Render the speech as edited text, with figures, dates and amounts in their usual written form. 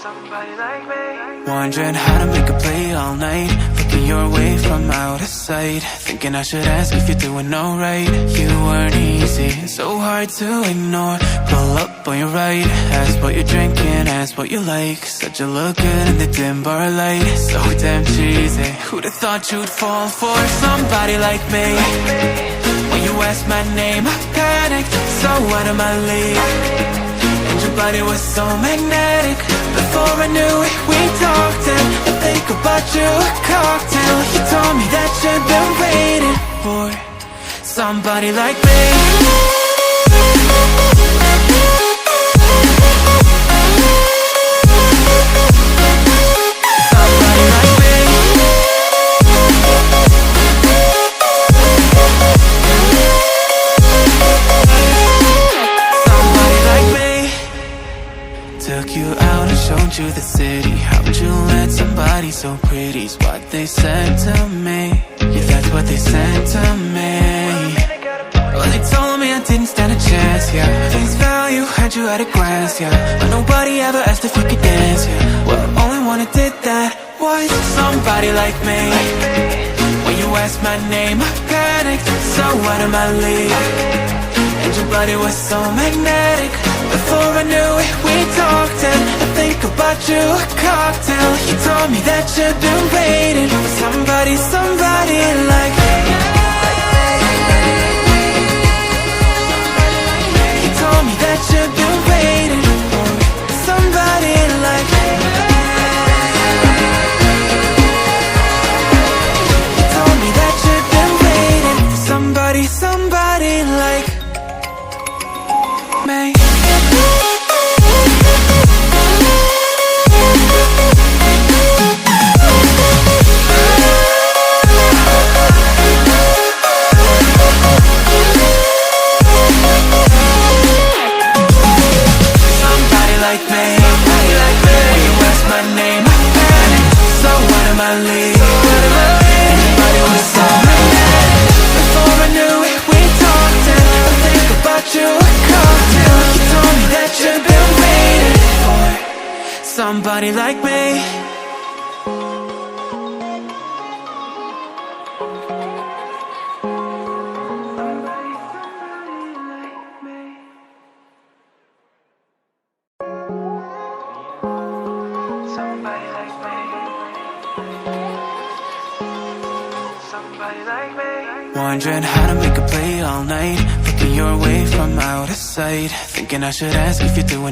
somebody like me. Wondering how to make a play all night, looking your way from out of sight, thinking I should ask if you're doing alright. You weren't easy, so hard to ignore. Pull up on your right, ask what you're drinking, ask what you like. Said you look good in the dim bar light, so damn cheesy. Who'd have thought you'd fall for somebody like me? When you asked my name, I panicked, so out of my league. And your body was so magnetic. Before I knew it, we talked, and I think about you a cocktail. You told me that you've been waiting for somebody like me. Took you out and showed you the city. How'd you let somebody so pretty's what they said to me? Yeah, that's what they said to me. Well, they told me I didn't stand a chance, yeah. Face value, had you at a glance, yeah. But nobody ever asked if you could dance, yeah. Well, only one who did that was somebody like me. When you asked my name, I panicked, so out of my league. And your body was so magnetic. Before I knew it, we talked, and I think about you a cocktail. You told me that you've been waiting for somebody, somebody like me. You told me that you've been waiting for somebody like me. You told me that you've been waiting for somebody, somebody like me. Somebody like me. Somebody like me. Somebody like me. Wondering how to make a play all night, looking your way from out of sight, thinking I should ask if you're doing